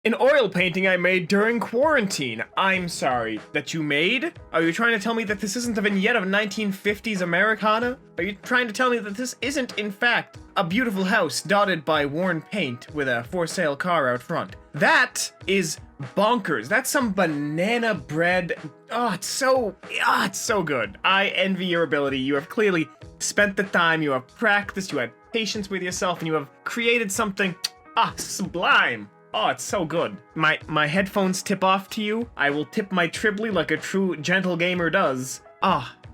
An oil painting I made during quarantine. I'm sorry, that you made? Are you trying to tell me that this isn't a vignette of 1950s Americana? Are you trying to tell me that this isn't, in fact, a beautiful house dotted by worn paint with a for sale car out front? That is bonkers. That's some banana bread. Oh, it's so good. I envy your ability. You have clearly spent the time, you have practiced, you had patience with yourself, and you have created something, sublime. Oh, it's so good. My headphones tip off to you. I will tip my Tribly like a true gentle gamer does.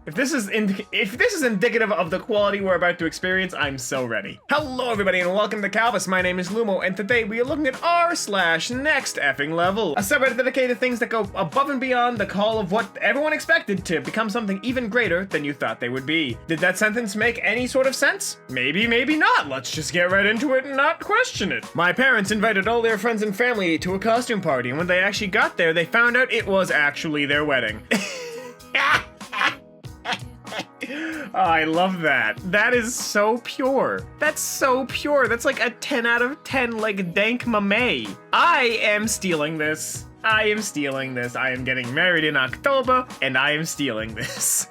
If this is indicative of the quality we're about to experience, I'm so ready. Hello everybody and welcome to Kalbus. My name is Lumo and today we are looking at r/NextF, a subreddit dedicated to things that go above and beyond the call of what everyone expected to become something even greater than you thought they would be. Did that sentence make any sort of sense? Maybe, maybe not. Let's just get right into it and not question it. My parents invited all their friends and family to a costume party, and when they actually got there, they found out it was actually their wedding. Oh, I love that. That is so pure. That's so pure. That's like a 10 out of 10, like, dank mame. I am stealing this. I am stealing this. I am getting married in October, and I am stealing this.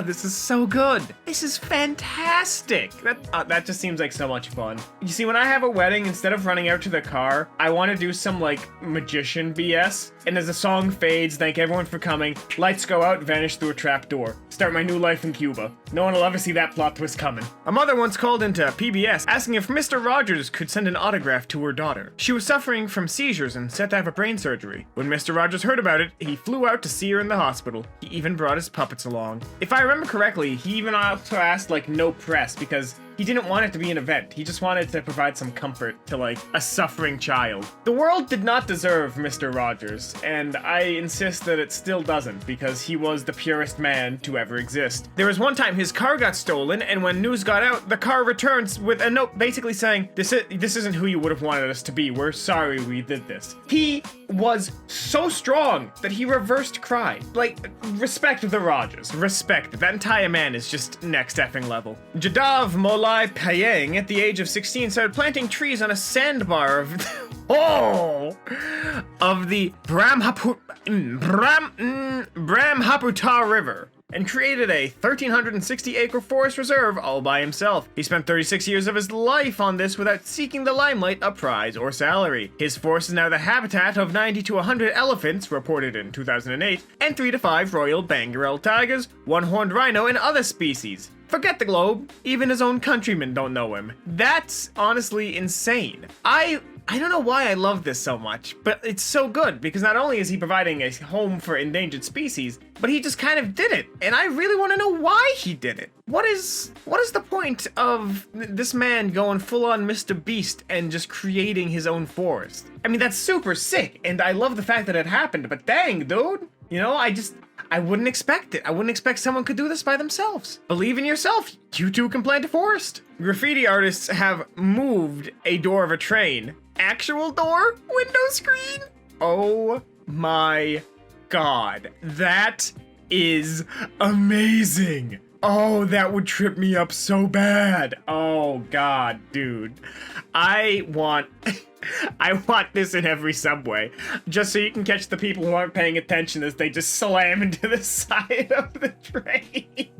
This is so good. This is fantastic. That just seems like so much fun. You see, when I have a wedding, instead of running out to the car, I want to do some, like, magician BS. And as the song fades, thank everyone for coming, lights go out, vanish through a trap door. Start my new life in Cuba. No one will ever see that plot twist coming. A mother once called into PBS asking if Mr. Rogers could send an autograph to her daughter. She was suffering from seizures and set to have a brain surgery. When Mr. Rogers heard about it, he flew out to see her in the hospital. He even brought his puppets along. If I remember correctly, he even also asked, like, no press because he didn't want it to be an event. He just wanted to provide some comfort to, like, a suffering child. The world did not deserve Mr. Rogers, and I insist that it still doesn't, because he was the purest man to ever exist. There was one time his car got stolen, and when news got out, the car returns with a note basically saying, this isn't who you would have wanted us to be. We're sorry we did this. He was so strong that he reversed crime. Like, respect the Rogers. Respect. That entire man is just next effing level. Jadav Molai Payang, at the age of 16, started planting trees on a sandbar of the Brahmaputra River, and created a 1,360-acre forest reserve all by himself. He spent 36 years of his life on this without seeking the limelight, a prize, or salary. His forest is now the habitat of 90 to 100 elephants, reported in 2008, and 3 to 5 royal Bengal tigers, one horned rhino, and other species. Forget the globe, even his own countrymen don't know him. That's honestly insane. I don't know why I love this so much, but it's so good because not only is he providing a home for endangered species, but he just kind of did it, and I really want to know why he did it. What is the point of this man going full on Mr. Beast and just creating his own forest? I mean, that's super sick, and I love the fact that it happened, but dang, dude. You know, I wouldn't expect it. I wouldn't expect someone could do this by themselves. Believe in yourself. You too can plant a forest. Graffiti artists have moved a door of a train. Actual door? Window screen? Oh my god. That is amazing. Oh, that would trip me up so bad. Oh god, dude. I want this in every subway, just so you can catch the people who aren't paying attention as they just slam into the side of the train.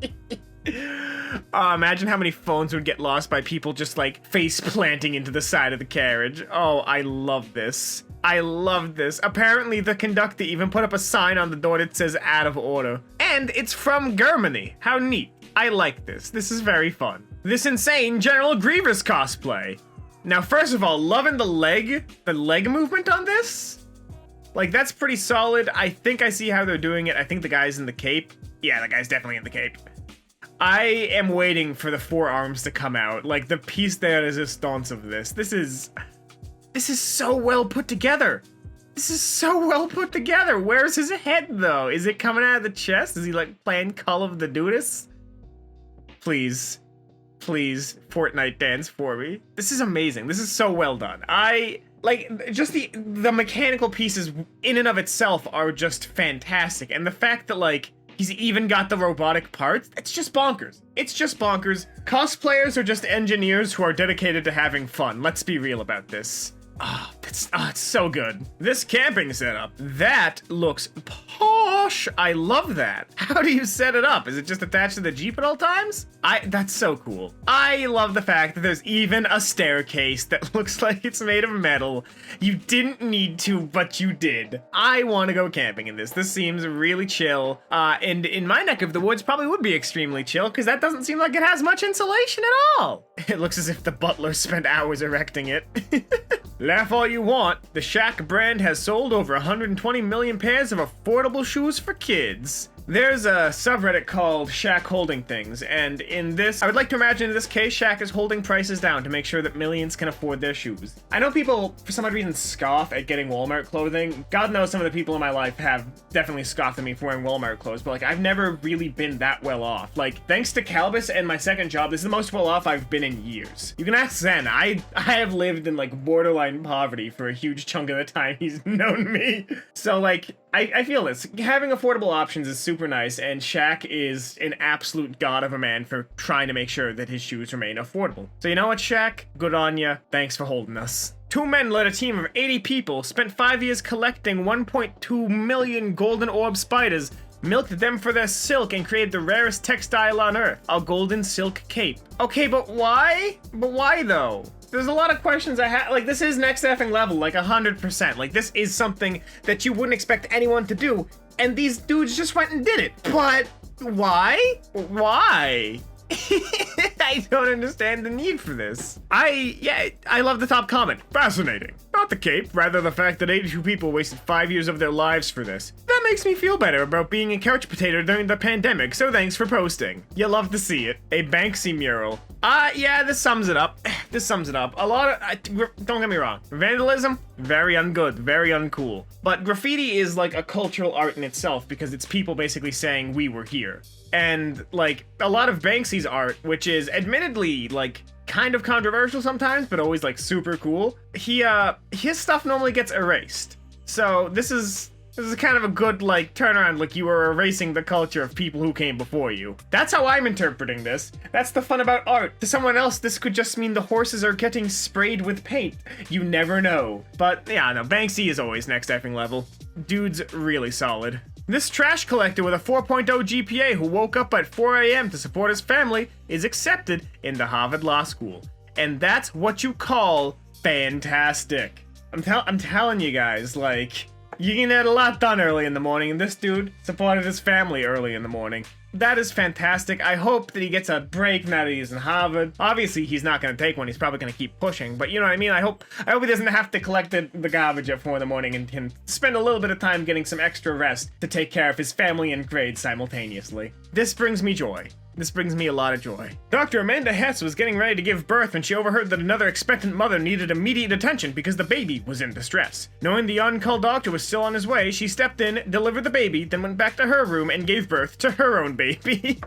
Oh, imagine how many phones would get lost by people just, like, face planting into the side of the carriage. Oh, I love this. I love this. Apparently, the conductor even put up a sign on the door that says out of order. And it's from Germany. How neat. I like this. This is very fun. This insane General Grievous cosplay. Now, first of all, loving the leg movement on this. Like, that's pretty solid. I think I see how they're doing it. I think the guy's in the cape. Yeah, the guy's definitely in the cape. I am waiting for the forearms to come out. Like, the piece de resistance of this. This is so well put together. This is so well put together. Where's his head, though? Is it coming out of the chest? Is he, like, playing Call of the Duties? Please, Fortnite dance for me. This is amazing. This is so well done. Just the mechanical pieces in and of itself are just fantastic. And the fact that, like, he's even got the robotic parts, it's just bonkers. It's just bonkers. Cosplayers are just engineers who are dedicated to having fun. Let's be real about this. It's so good. This camping setup, that looks posh. I love that. How do you set it up? Is it just attached to the Jeep at all times? That's so cool. I love the fact that there's even a staircase that looks like it's made of metal. You didn't need to, but you did. I want to go camping in this. This seems really chill. And in my neck of the woods probably would be extremely chill because that doesn't seem like it has much insulation at all. It looks as if the butler spent hours erecting it. Laugh all you want, the Shaq brand has sold over 120 million pairs of affordable shoes for kids. There's a subreddit called Shaq Holding Things, and in this, I would like to imagine in this case, Shaq is holding prices down to make sure that millions can afford their shoes. I know people, for some odd reason, scoff at getting Walmart clothing. God knows some of the people in my life have definitely scoffed at me for wearing Walmart clothes, but like, I've never really been that well off. Like, thanks to Kalbus and my second job, this is the most well off I've been in years. You can ask Zen, I have lived in like borderline poverty for a huge chunk of the time he's known me. So like, I feel this. Having affordable options is super nice, and Shaq is an absolute god of a man for trying to make sure that his shoes remain affordable. So you know what, Shaq? Good on ya. Thanks for holding us. Two men led a team of 80 people, spent 5 years collecting 1.2 million golden orb spiders, milked them for their silk, and created the rarest textile on Earth, a golden silk cape. Okay, but why? But why though? There's a lot of questions I have. Like, this is NextF like 100%. Like, this is something that you wouldn't expect anyone to do, and these dudes just went and did it. But why? Why? I don't understand the need for this. I love the top comment. Fascinating. Not the cape, rather the fact that 82 people wasted 5 years of their lives for this. That makes me feel better about being a couch potato during the pandemic, so thanks for posting. You love to see it. A Banksy mural. Yeah, this sums it up. This sums it up. A lot of, don't get me wrong, vandalism, very ungood, very uncool. But graffiti is like a cultural art in itself because it's people basically saying we were here. And like a lot of Banksy's art, which is admittedly like kind of controversial sometimes, but always like super cool, his stuff normally gets erased. So this is kind of a good, like, turnaround, like you were erasing the culture of people who came before you. That's how I'm interpreting this. That's the fun about art. To someone else, this could just mean the horses are getting sprayed with paint. You never know. But, yeah, no, Banksy is always next effing level. Dude's really solid. This trash collector with a 4.0 GPA who woke up at 4 a.m. to support his family is accepted into Harvard Law School. And that's what you call fantastic. I'm telling you guys, like, you can get a lot done early in the morning, and this dude supported his family early in the morning. That is fantastic. I hope that he gets a break now that he's in Harvard. Obviously, he's not going to take one. He's probably going to keep pushing. But you know what I mean? I hope he doesn't have to collect the garbage at 4 in the morning and can spend a little bit of time getting some extra rest to take care of his family and grades simultaneously. This brings me joy. This brings me a lot of joy. Dr. Amanda Hess was getting ready to give birth when she overheard that another expectant mother needed immediate attention because the baby was in distress. Knowing the on-call doctor was still on his way, she stepped in, delivered the baby, then went back to her room and gave birth to her own baby.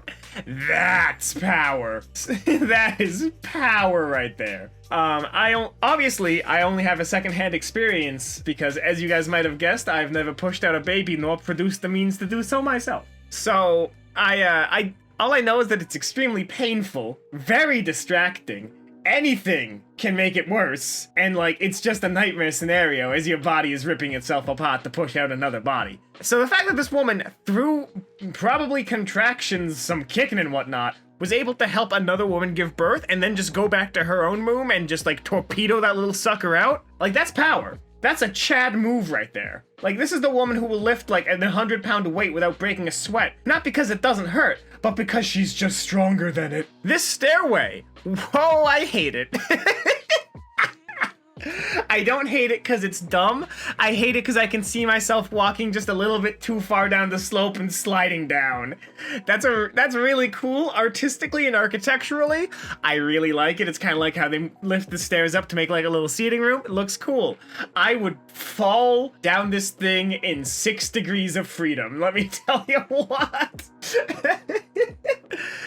That's power. That is power right there. I only have a secondhand experience because, as you guys might have guessed, I've never pushed out a baby nor produced the means to do so myself. So, all I know is that it's extremely painful, very distracting. Anything can make it worse, and like, it's just a nightmare scenario as your body is ripping itself apart to push out another body. So the fact that this woman, through probably contractions, some kicking and whatnot, was able to help another woman give birth and then just go back to her own room and just like torpedo that little sucker out, like, that's power. That's a Chad move right there. Like, this is the woman who will lift like a 100-pound weight without breaking a sweat. Not because it doesn't hurt, but because she's just stronger than it. This stairway. Whoa, I hate it. I don't hate it because it's dumb. I hate it because I can see myself walking just a little bit too far down the slope and sliding down. That's really cool artistically and architecturally. I really like it. It's kind of like how they lift the stairs up to make like a little seating room. It looks cool. I would fall down this thing in 6 degrees of freedom. Let me tell you what.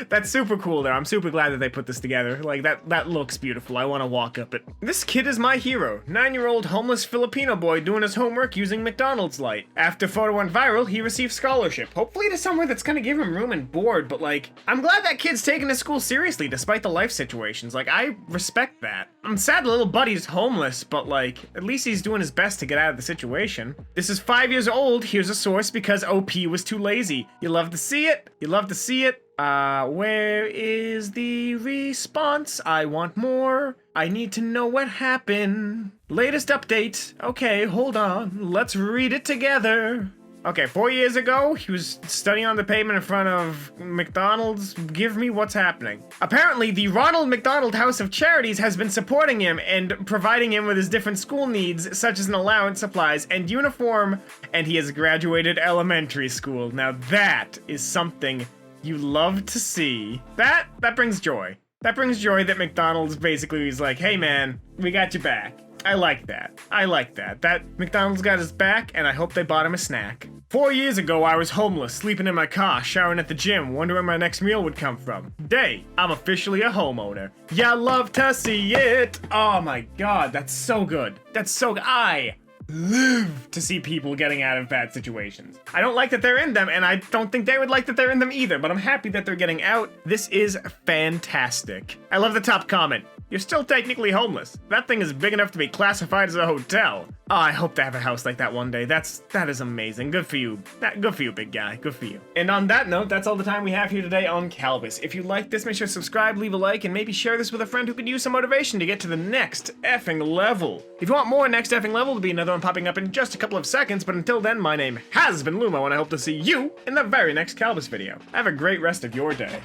That's super cool there. I'm super glad that they put this together. Like, that looks beautiful. I want to walk up it. This kid is my hero. 9-year-old homeless Filipino boy doing his homework using McDonald's light. After photo went viral, he received scholarship. Hopefully to somewhere that's gonna give him room and board, but like, I'm glad that kid's taking his school seriously despite the life situations. Like, I respect that. I'm sad the little buddy's homeless, but like, at least he's doing his best to get out of the situation. This is 5 years old. Here's a source because OP was too lazy. You love to see it. You love to see it. Where is the response? I want more. I need to know what happened. Latest update. Okay, hold on. Let's read it together. Okay, 4 years ago, he was studying on the pavement in front of McDonald's. Give me what's happening. Apparently, the Ronald McDonald House of Charities has been supporting him and providing him with his different school needs, such as an allowance, supplies, and uniform, and he has graduated elementary school. Now that is something you love to see. That brings joy. That brings joy that McDonald's basically is like, hey man, we got you back. I like that. I like that. That McDonald's got his back, and I hope they bought him a snack. 4 years ago, I was homeless, sleeping in my car, showering at the gym, wondering where my next meal would come from. Today, I'm officially a homeowner. Yeah, love to see it. Oh my god, that's so good. That's so good. I live to see people getting out of bad situations. I don't like that they're in them, and I don't think they would like that they're in them either, but I'm happy that they're getting out. This is fantastic. I love the top comment. You're still technically homeless. That thing is big enough to be classified as a hotel. Oh, I hope to have a house like that one day. That is amazing. Good for you. Good for you, big guy. Good for you. And on that note, that's all the time we have here today on Kalbus. If you like this, make sure to subscribe, leave a like, and maybe share this with a friend who could use some motivation to get to the next effing level. If you want more next effing level, there'll be another one popping up in just a couple of seconds, but until then, my name has been Lumo, and I hope to see you in the very next Kalbus video. Have a great rest of your day.